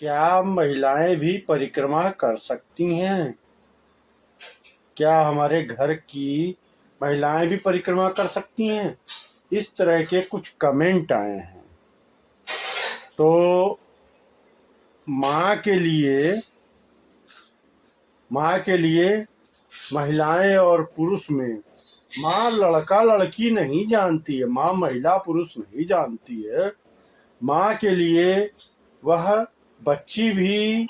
क्या महिलाएं भी परिक्रमा कर सकती हैं? क्या हमारे घर की महिलाएं भी परिक्रमा कर सकती हैं? इस तरह के कुछ कमेंट आए हैं। तो माँ के लिए महिलाएं और पुरुष में माँ लड़का लड़की नहीं जानती है, माँ महिला पुरुष नहीं जानती है। माँ के लिए वह बच्ची भी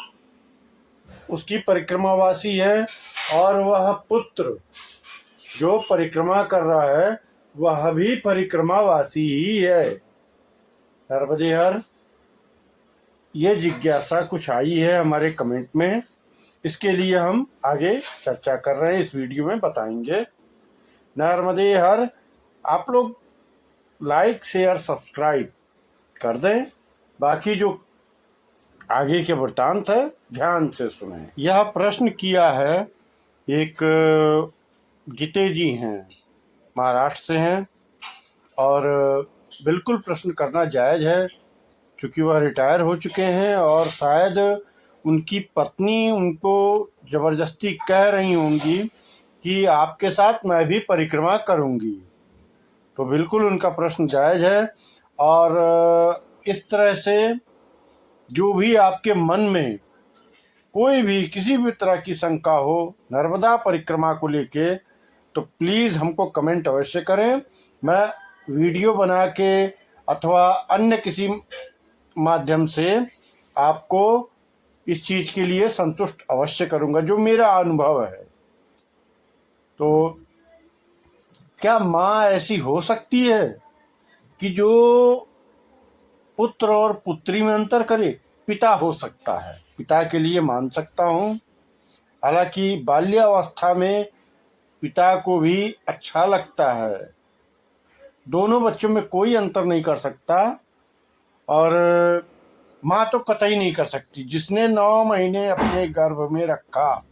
उसकी परिक्रमावासी है और वह पुत्र जो परिक्रमा कर रहा है वह भी परिक्रमावासी ही है। नर्मदे हर ये जिज्ञासा कुछ आई है हमारे कमेंट में, इसके लिए हम आगे चर्चा कर रहे हैं, इस वीडियो में बताएंगे। नर्मदे हर आप लोग लाइक शेयर सब्सक्राइब कर दें। बाकी जो आगे के वृत्तांत है ध्यान से सुने। यह प्रश्न किया है एक गीते जी हैं, महाराष्ट्र से हैं और बिल्कुल प्रश्न करना जायज़ है क्योंकि वह रिटायर हो चुके हैं और शायद उनकी पत्नी उनको ज़बरदस्ती कह रही होंगी कि आपके साथ मैं भी परिक्रमा करूंगी। तो बिल्कुल उनका प्रश्न जायज़ है और इस तरह से जो भी आपके मन में कोई भी किसी भी तरह की शंका हो नर्मदा परिक्रमा को लेके तो प्लीज़ हमको कमेंट अवश्य करें। मैं वीडियो बना के अथवा अन्य किसी माध्यम से आपको इस चीज़ के लिए संतुष्ट अवश्य करूंगा जो मेरा अनुभव है। तो क्या माँ ऐसी हो सकती है कि जो पुत्र और पुत्री में अंतर करे? पिता हो सकता है, पिता के लिए मान सकता हूँ। हालांकि बाल्यावस्था में पिता को भी अच्छा लगता है, दोनों बच्चों में कोई अंतर नहीं कर सकता और माँ तो कतई नहीं कर सकती। जिसने 9 महीने अपने गर्भ में रखा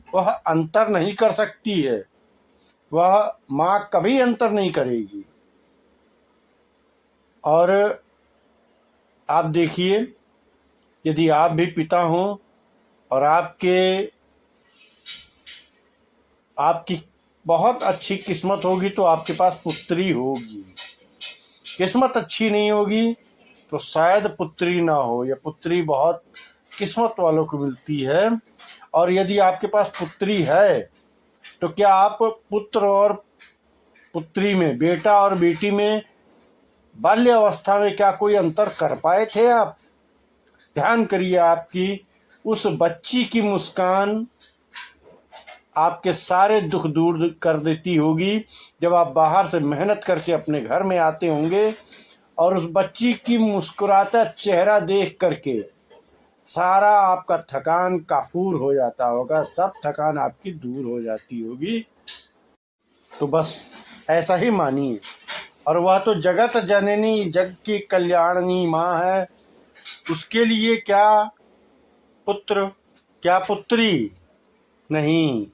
वह अंतर नहीं कर सकती है, वह माँ कभी अंतर नहीं करेगी। और आप देखिए, यदि आप भी पिता हों और आपकी बहुत अच्छी किस्मत होगी तो आपके पास पुत्री होगी, किस्मत अच्छी नहीं होगी तो शायद पुत्री ना हो, या पुत्री बहुत किस्मत वालों को मिलती है। और यदि आपके पास पुत्री है तो क्या आप पुत्र और पुत्री में, बेटा और बेटी में बाल्यावस्था में क्या कोई अंतर कर पाए थे आप? ध्यान करिए, आपकी उस बच्ची की मुस्कान आपके सारे दुख दूर कर देती होगी जब आप बाहर से मेहनत करके अपने घर में आते होंगे और उस बच्ची की मुस्कुराता चेहरा देख करके सारा आपका थकान काफूर हो जाता होगा, सब थकान आपकी दूर हो जाती होगी। तो बस ऐसा ही मानिए। और वह तो जगत जननी जग की कल्याणनी माँ है, उसके लिए क्या पुत्र क्या पुत्री नहीं,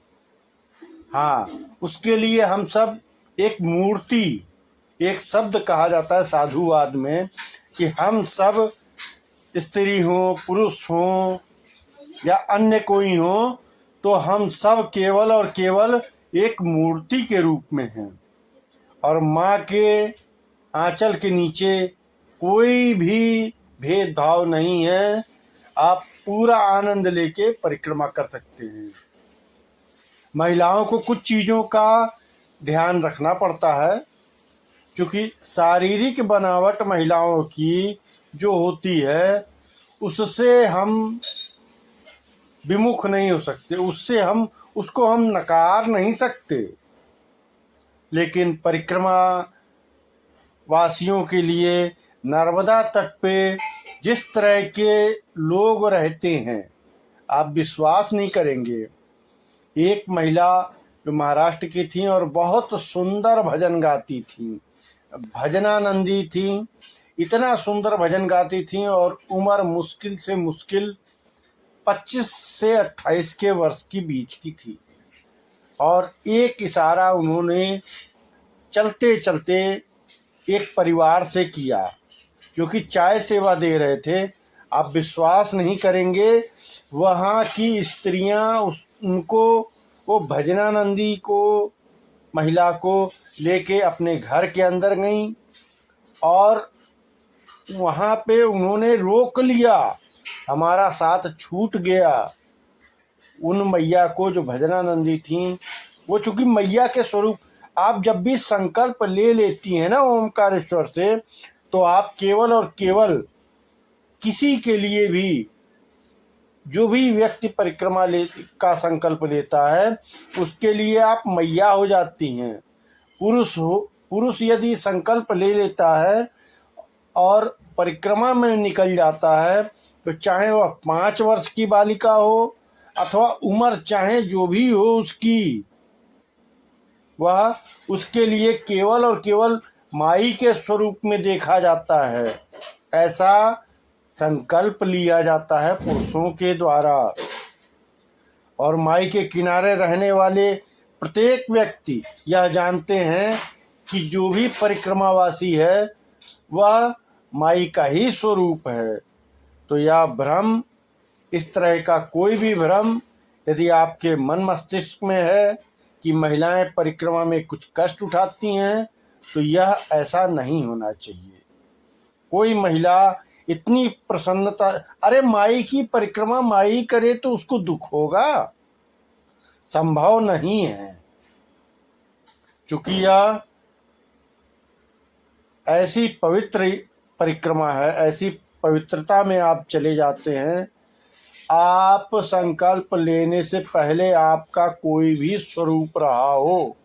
हाँ उसके लिए हम सब एक मूर्ति, एक शब्द कहा जाता है साधुवाद में कि हम सब स्त्री हो पुरुष हो या अन्य कोई हो तो हम सब केवल और केवल एक मूर्ति के रूप में हैं और माँ के आंचल के नीचे कोई भी भेदभाव नहीं है। आप पूरा आनंद लेके परिक्रमा कर सकते हैं। महिलाओं को कुछ चीज़ों का ध्यान रखना पड़ता है क्योंकि शारीरिक बनावट महिलाओं की जो होती है उससे हम विमुख नहीं हो सकते, उसको हम नकार नहीं सकते। लेकिन परिक्रमा वासियों के लिए नर्मदा तट पे जिस तरह के लोग रहते हैं आप विश्वास नहीं करेंगे। एक महिला जो महाराष्ट्र की थी और बहुत सुंदर भजन गाती थी, भजनानंदी थी, इतना सुंदर भजन गाती थी और उम्र मुश्किल से मुश्किल 25 से 28 के वर्ष की बीच की थी और एक इशारा उन्होंने चलते चलते एक परिवार से किया, क्योंकि चाय सेवा दे रहे थे। आप विश्वास नहीं करेंगे, वहाँ की स्त्रियां उनको, वो भजनानंदी को, महिला को लेके अपने घर के अंदर गईं और वहाँ पे उन्होंने रोक लिया, हमारा साथ छूट गया। उन मैया को जो भजनानंदी थीं, वो चूंकि मैया के स्वरूप, आप जब भी संकल्प ले लेती हैं ना ओमकारेश्वर से, तो आप केवल और केवल किसी के लिए भी, जो भी व्यक्ति परिक्रमा का संकल्प लेता है, उसके लिए आप मैया हो जाती हैं। पुरुष यदि संकल्प ले लेता है और परिक्रमा में निकल जाता है, तो चाहे वह 5 वर्ष की बालिका हो अथवा उम्र चाहे जो भी हो उसकी, वह उसके लिए केवल और केवल माई के स्वरूप में देखा जाता है। ऐसा संकल्प लिया जाता है पुरुषों के द्वारा। और माई के किनारे रहने वाले प्रत्येक व्यक्ति यह जानते हैं कि जो भी परिक्रमावासी है वह माई का ही स्वरूप है। तो यह भ्रम, इस तरह का कोई भी भ्रम यदि आपके मन मस्तिष्क में है कि महिलाएं परिक्रमा में कुछ कष्ट उठाती हैं, तो यह ऐसा नहीं होना चाहिए। कोई महिला इतनी प्रसन्नता, अरे माई की परिक्रमा माई करे तो उसको दुख होगा? संभव नहीं है। चूंकि यह ऐसी पवित्र परिक्रमा है, ऐसी पवित्रता में आप चले जाते हैं। आप संकल्प लेने से पहले आपका कोई भी स्वरूप रहा हो,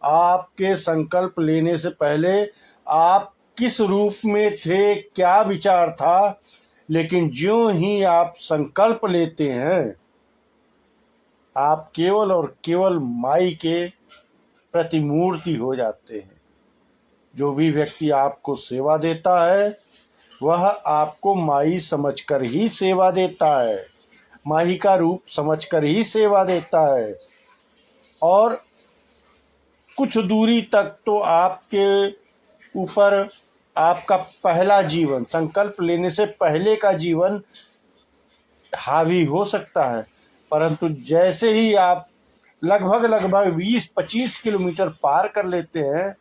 आपके संकल्प लेने से पहले आप किस रूप में थे, क्या विचार था, लेकिन ज्यों ही आप संकल्प लेते हैं, आप केवल और केवल माई के प्रतिमूर्ति हो जाते हैं। जो भी व्यक्ति आपको सेवा देता है वह आपको माई समझकर ही सेवा देता है, माई का रूप समझकर ही सेवा देता है। और कुछ दूरी तक तो आपके ऊपर आपका पहला जीवन, संकल्प लेने से पहले का जीवन हावी हो सकता है, परंतु जैसे ही आप लगभग 20-25 किलोमीटर पार कर लेते हैं,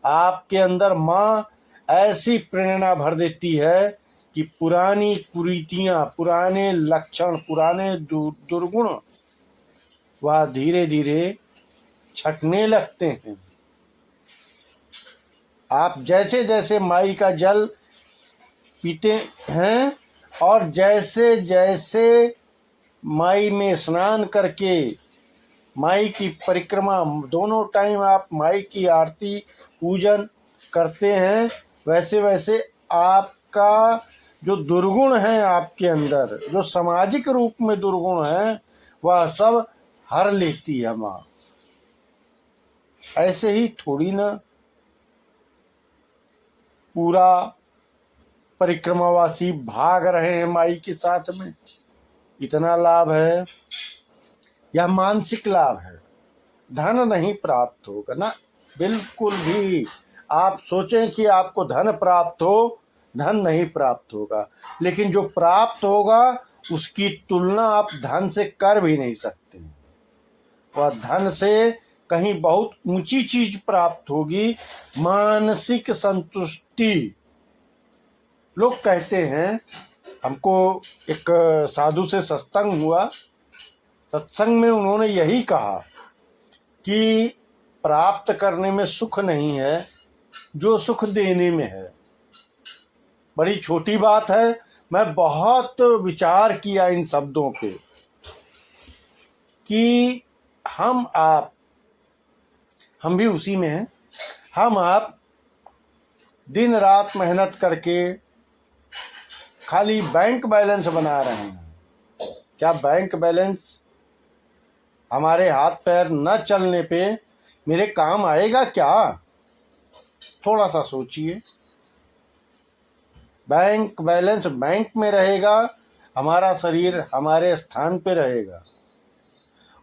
आपके अंदर माँ ऐसी प्रेरणा भर देती है कि पुरानी कुरीतियाँ, पुराने लक्षण, पुराने दुर्गुण वह धीरे धीरे छटने लगते हैं। आप जैसे जैसे माई का जल पीते हैं और जैसे जैसे माई में स्नान करके माई की परिक्रमा, दोनों टाइम आप माई की आरती पूजन करते हैं, वैसे वैसे आपका जो दुर्गुण है आपके अंदर, जो सामाजिक रूप में दुर्गुण है, वह सब हर लेती है माँ। ऐसे ही थोड़ी ना पूरा परिक्रमावासी भाग रहे हैं माई के साथ में। इतना लाभ है, यह मानसिक लाभ है, धन नहीं प्राप्त होगा ना, बिल्कुल भी। आप सोचें कि आपको धन प्राप्त हो, धन नहीं प्राप्त होगा, लेकिन जो प्राप्त होगा उसकी तुलना आप धन से कर भी नहीं सकते। वह धन से कहीं बहुत ऊंची चीज प्राप्त होगी, मानसिक संतुष्टि। लोग कहते हैं, हमको एक साधु से सत्संग हुआ, सत्संग में उन्होंने यही कहा कि प्राप्त करने में सुख नहीं है, जो सुख देने में है। बड़ी छोटी बात है, मैं बहुत विचार किया इन शब्दों पे कि हम भी उसी में हैं। हम आप दिन रात मेहनत करके खाली बैंक बैलेंस बना रहे हैं। क्या बैंक बैलेंस हमारे हाथ पैर न चलने पे मेरे काम आएगा क्या? थोड़ा सा सोचिए। बैंक बैलेंस बैंक में रहेगा, हमारा शरीर हमारे स्थान पे रहेगा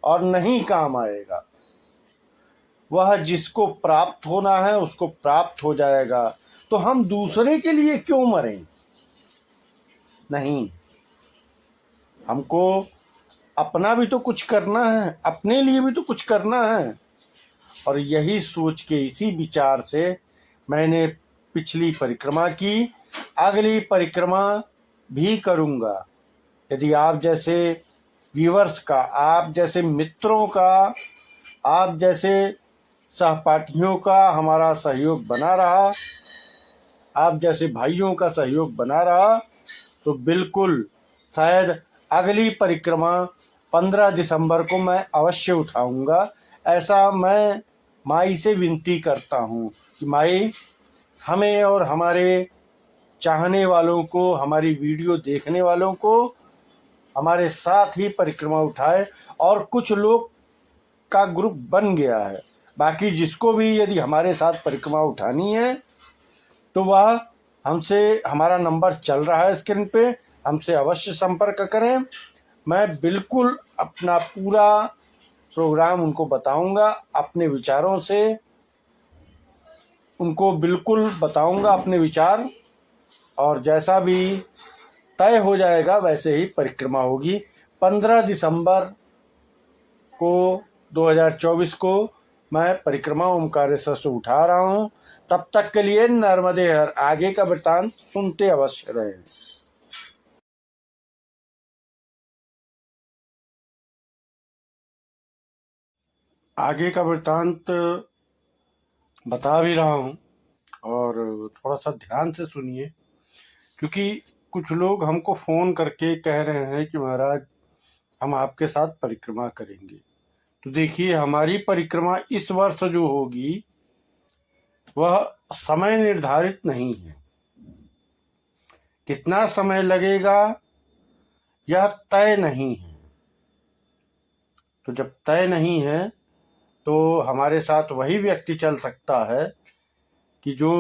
और नहीं काम आएगा। वह जिसको प्राप्त होना है उसको प्राप्त हो जाएगा, तो हम दूसरे के लिए क्यों मरें? नहीं, हमको अपना भी तो कुछ करना है, अपने लिए भी तो कुछ करना है। और यही सोच के, इसी विचार से मैंने पिछली परिक्रमा की, अगली परिक्रमा भी करूँगा। यदि आप जैसे व्यूअर्स का, आप जैसे मित्रों का, आप जैसे सहपाठियों का हमारा सहयोग बना रहा, आप जैसे भाइयों का सहयोग बना रहा, तो बिल्कुल शायद अगली परिक्रमा 15 दिसंबर को मैं अवश्य उठाऊंगा। ऐसा मैं माई से विनती करता हूँ कि माई हमें और हमारे चाहने वालों को, हमारी वीडियो देखने वालों को हमारे साथ ही परिक्रमा उठाए। और कुछ लोग का ग्रुप बन गया है, बाकी जिसको भी यदि हमारे साथ परिक्रमा उठानी है तो वह हमसे, हमारा नंबर चल रहा है स्क्रीन पे, हमसे अवश्य संपर्क करें। मैं बिल्कुल अपना पूरा प्रोग्राम उनको बताऊंगा, अपने विचारों से उनको बिल्कुल बताऊंगा अपने विचार, और जैसा भी तय हो जाएगा वैसे ही परिक्रमा होगी। 15 दिसंबर को 2024 को मैं परिक्रमा ओमकारेश्वर से उठा रहा हूँ। तब तक के लिए नर्मदे हर, आगे का वृत्तांत सुनते अवश्य रहें। आगे का वृत्तांत बता भी रहा हूँ, और थोड़ा सा ध्यान से सुनिए, क्योंकि कुछ लोग हमको फ़ोन करके कह रहे हैं कि महाराज हम आपके साथ परिक्रमा करेंगे। तो देखिए, हमारी परिक्रमा इस वर्ष जो होगी वह समय निर्धारित नहीं है। कितना समय लगेगा यह तय नहीं है। तो जब तय नहीं है तो हमारे साथ वही व्यक्ति चल सकता है कि जो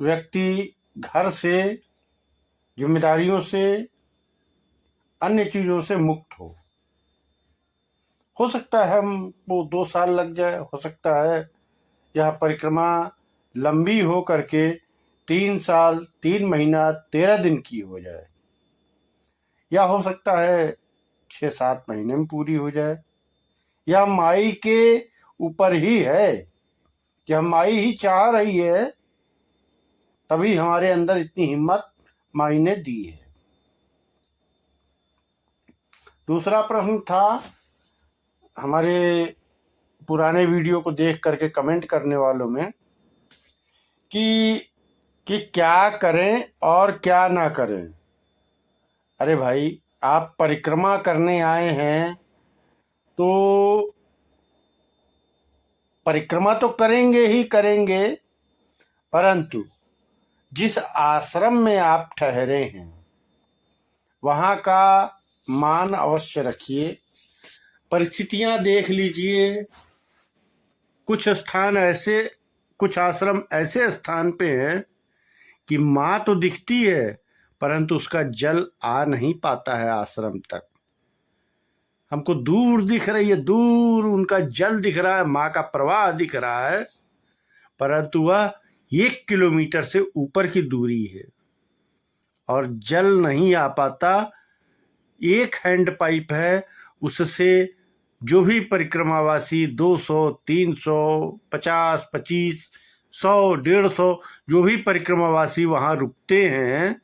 व्यक्ति घर से, जिम्मेदारियों से, अन्य चीज़ों से मुक्त हो सकता है हमको 2 साल लग जाए, हो सकता है यह परिक्रमा लंबी हो करके 3 साल 3 महीना 13 दिन की हो जाए, या हो सकता है 6-7 महीने में पूरी हो जाए। यह माई के ऊपर ही है कि हम, माई ही चाह रही है, तभी हमारे अंदर इतनी हिम्मत माई ने दी है। दूसरा प्रश्न था हमारे पुराने वीडियो को देख करके कमेंट करने वालों में कि क्या करें और क्या ना करें। अरे भाई, आप परिक्रमा करने आए हैं तो परिक्रमा तो करेंगे ही करेंगे, परंतु जिस आश्रम में आप ठहरे हैं वहाँ का मान अवश्य रखिए। परिस्थितियाँ देख लीजिए, कुछ स्थान ऐसे, कुछ आश्रम ऐसे स्थान पे हैं कि माँ तो दिखती है परंतु उसका जल आ नहीं पाता है आश्रम तक। हमको दूर दिख रही है, दूर उनका जल दिख रहा है, माँ का प्रवाह दिख रहा है, परंतु वह 1 किलोमीटर से ऊपर की दूरी है और जल नहीं आ पाता। एक हैंड पाइप है, उससे जो भी परिक्रमावासी 200, 300, 50, 25, 100, 150 जो भी परिक्रमावासी वहाँ रुकते हैं,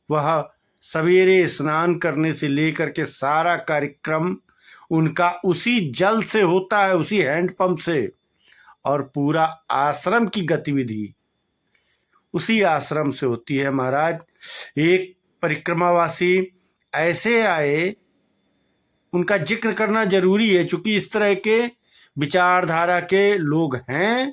वह सवेरे स्नान करने से लेकर के सारा कार्यक्रम उनका उसी जल से होता है, उसी हैंडपंप से, और पूरा आश्रम की गतिविधि उसी आश्रम से होती है। महाराज, एक परिक्रमावासी ऐसे आए, उनका जिक्र करना जरूरी है, क्योंकि इस तरह के विचारधारा के लोग हैं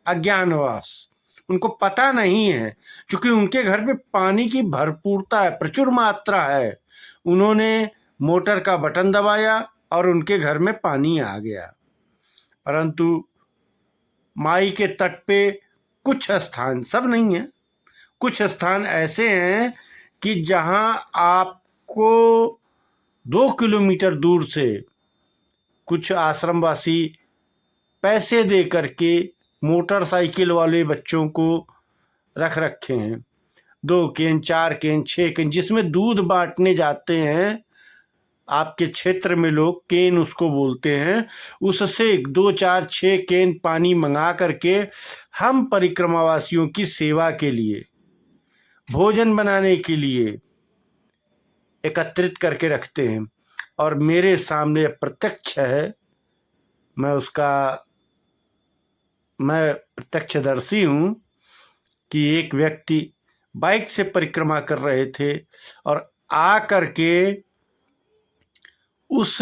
अज्ञानवश, उनको पता नहीं है, क्योंकि उनके घर में पानी की भरपूरता है, प्रचुर मात्रा है। उन्होंने मोटर का बटन दबाया और उनके घर में पानी आ गया। परंतु माई के तट पे कुछ स्थान, सब नहीं है, कुछ स्थान ऐसे हैं कि जहां आपको 2 किलोमीटर दूर से कुछ आश्रमवासी पैसे दे करके मोटरसाइकिल वाले बच्चों को रख रखे हैं। 2 केन, 4 केन, 6 केन, जिसमें दूध बांटने जाते हैं आपके क्षेत्र में लोग, केन उसको बोलते हैं, उससे 2, 4, 6 केन पानी मंगा करके हम परिक्रमावासियों की सेवा के लिए, भोजन बनाने के लिए एकत्रित करके रखते हैं। और मेरे सामने प्रत्यक्ष है, मैं प्रत्यक्षदर्शी हूँ कि एक व्यक्ति बाइक से परिक्रमा कर रहे थे और आ करके उस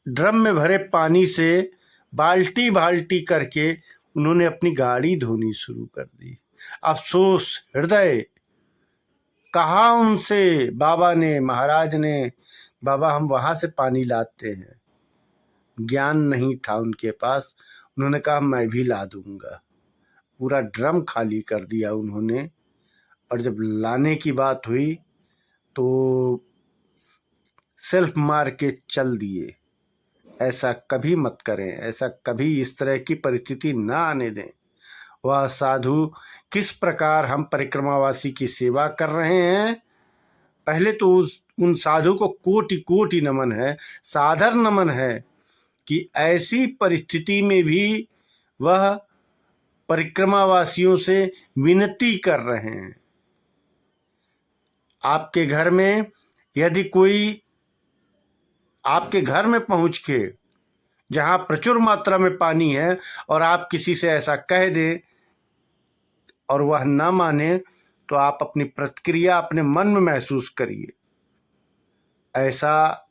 ड्रम में भरे पानी से बाल्टी बाल्टी करके उन्होंने अपनी गाड़ी धोनी शुरू कर दी। अफसोस हृदय, कहा उनसे बाबा ने, महाराज ने, बाबा हम वहाँ से पानी लाते हैं। ज्ञान नहीं था उनके पास। उन्होंने कहा मैं भी ला दूंगा। पूरा ड्रम खाली कर दिया उन्होंने। और जब लाने की बात हुई तो सेल्फ मार के चल दिए। ऐसा कभी मत करें, ऐसा कभी इस तरह की परिस्थिति ना आने दें। वह साधु किस प्रकार हम परिक्रमावासी की सेवा कर रहे हैं, पहले तो उन साधु को कोटि कोटि नमन है, सादर नमन है कि ऐसी परिस्थिति में भी वह परिक्रमावासियों से विनती कर रहे हैं। आपके घर में यदि कोई आपके घर में पहुंच के, जहां प्रचुर मात्रा में पानी है, और आप किसी से ऐसा कह दें और वह न माने, तो आप अपनी प्रतिक्रिया अपने मन में महसूस करिए। ऐसा,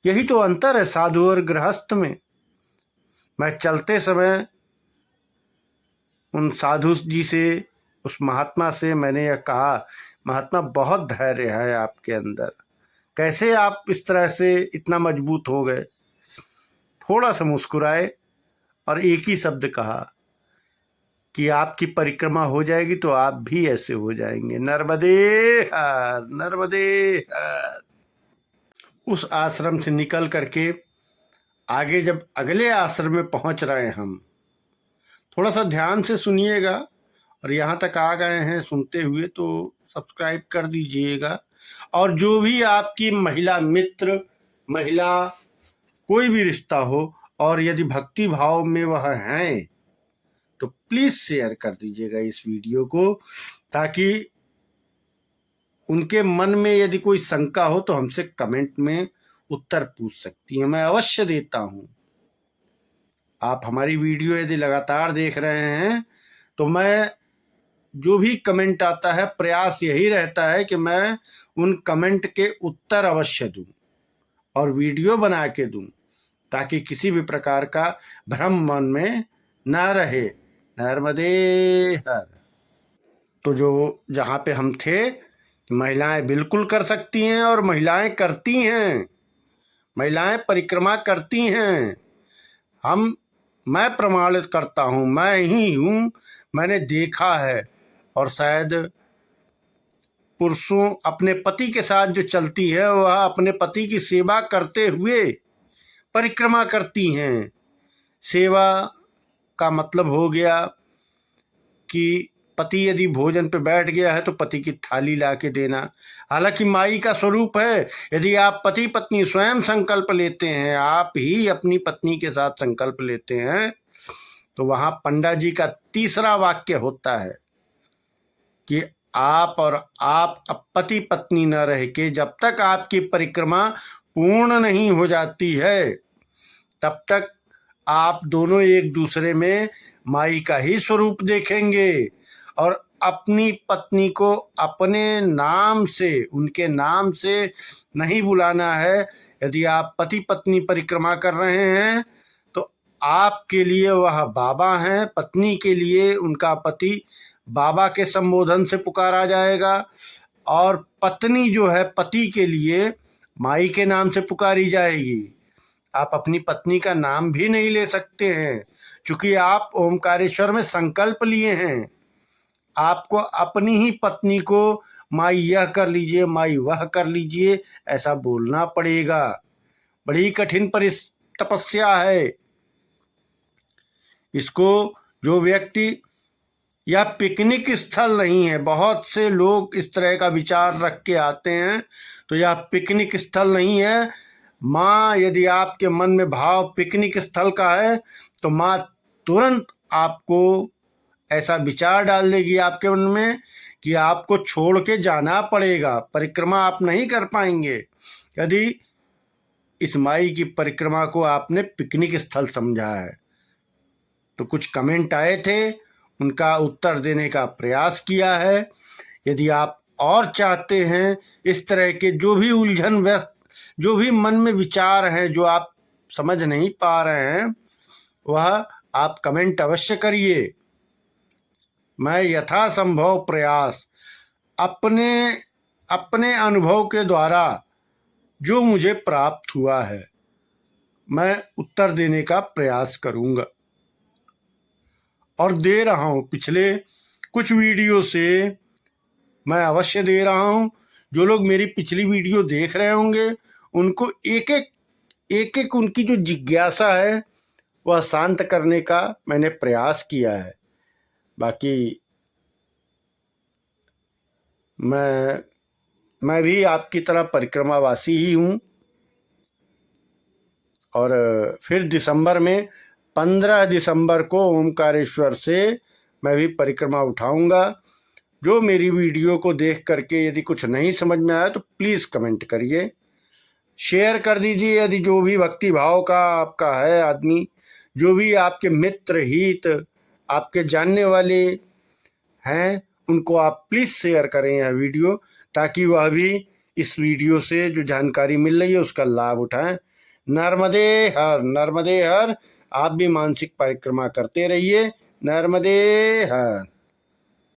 यही तो अंतर है साधु और गृहस्थ में। मैं चलते समय उन साधु जी से, उस महात्मा से मैंने यह कहा, महात्मा बहुत धैर्य है आपके अंदर, कैसे आप इस तरह से इतना मजबूत हो गए। थोड़ा सा मुस्कुराए और एक ही शब्द कहा कि आपकी परिक्रमा हो जाएगी तो आप भी ऐसे हो जाएंगे। नर्मदे हर, नर्मदे हर। उस आश्रम से निकल करके आगे जब अगले आश्रम में पहुंच रहे हैं हम, थोड़ा सा ध्यान से सुनिएगा, और यहाँ तक आ गए हैं सुनते हुए तो सब्सक्राइब कर दीजिएगा। और जो भी आपकी महिला मित्र, महिला कोई भी रिश्ता हो, और यदि भक्ति भाव में वह हैं तो प्लीज शेयर कर दीजिएगा इस वीडियो को, ताकि उनके मन में यदि कोई शंका हो तो हमसे कमेंट में उत्तर पूछ सकती हैं, मैं अवश्य देता हूं। आप हमारी वीडियो यदि लगातार देख रहे हैं तो मैं, जो भी कमेंट आता है, प्रयास यही रहता है कि मैं उन कमेंट के उत्तर अवश्य दूं और वीडियो बना के दूं, ताकि किसी भी प्रकार का भ्रम मन में ना रहे। नर्मदे हर। तो जो जहाँ पे हम थे, महिलाएं बिल्कुल कर सकती हैं और महिलाएं करती हैं, महिलाएं परिक्रमा करती हैं। मैं प्रमाणित करता हूँ, मैं ही हूँ, मैंने देखा है। और शायद पुरुषों अपने पति के साथ जो चलती है, वह अपने पति की सेवा करते हुए परिक्रमा करती हैं। सेवा का मतलब हो गया कि पति यदि भोजन पे बैठ गया है तो पति की थाली ला के देना। हालांकि माई का स्वरूप है। यदि आप पति पत्नी स्वयं संकल्प लेते हैं, आप ही अपनी पत्नी के साथ संकल्प लेते हैं, तो वहां पंडा जी का तीसरा वाक्य होता है कि आप पति पत्नी न रह के जब तक आपकी परिक्रमा पूर्ण नहीं हो जाती है, तब तक आप दोनों एक दूसरे में माई का ही स्वरूप देखेंगे। और अपनी पत्नी को अपने नाम से, उनके नाम से नहीं बुलाना है। यदि आप पति पत्नी परिक्रमा कर रहे हैं तो आपके लिए वह बाबा हैं, पत्नी के लिए उनका पति बाबा के संबोधन से पुकारा जाएगा, और पत्नी जो है पति के लिए माई के नाम से पुकारी जाएगी। आप अपनी पत्नी का नाम भी नहीं ले सकते हैं, क्योंकि आप ओमकारेश्वर में संकल्प लिए हैं। आपको अपनी ही पत्नी को माई यह कर लीजिए, माई वह कर लीजिए, ऐसा बोलना पड़ेगा। बड़ी कठिन तपस्या है। इसको जो व्यक्ति यह पिकनिक स्थल नहीं है। बहुत से लोग इस तरह का विचार रख के आते हैं, तो यह पिकनिक स्थल नहीं है। माँ, यदि आपके मन में भाव पिकनिक स्थल का है तो माँ तुरंत आपको ऐसा विचार डाल देगी आपके मन में कि आपको छोड़ के जाना पड़ेगा, परिक्रमा आप नहीं कर पाएंगे यदि इस माई की परिक्रमा को आपने पिकनिक स्थल समझा है। तो कुछ कमेंट आए थे, उनका उत्तर देने का प्रयास किया है। यदि आप और चाहते हैं इस तरह के जो भी उलझन व्यक्त, जो भी मन में विचार हैं जो आप समझ नहीं पा रहे हैं, वह आप कमेंट अवश्य करिए। मैं यथासंभव प्रयास अपने अपने अनुभव के द्वारा जो मुझे प्राप्त हुआ है मैं उत्तर देने का प्रयास करूंगा और दे रहा हूं। पिछले कुछ वीडियो से मैं अवश्य दे रहा हूं। जो लोग मेरी पिछली वीडियो देख रहे होंगे उनको एक एक उनकी जो जिज्ञासा है वह शांत करने का मैंने प्रयास किया है। बाकी मैं भी आपकी तरह परिक्रमावासी ही हूँ और फिर दिसंबर में 15 दिसंबर को ओमकारेश्वर से मैं भी परिक्रमा उठाऊंगा। जो मेरी वीडियो को देख करके यदि कुछ नहीं समझ में आया तो प्लीज़ कमेंट करिए, शेयर कर दीजिए। यदि जो भी भक्ति भाव का आपका है आदमी, जो भी आपके मित्र हित आपके जानने वाले हैं, उनको आप प्लीज़ शेयर करें यह वीडियो, ताकि वह भी इस वीडियो से जो जानकारी मिल रही है उसका लाभ उठाएं। नर्मदे हर, नर्मदे हर। आप भी मानसिक परिक्रमा करते रहिए। नर्मदे हर।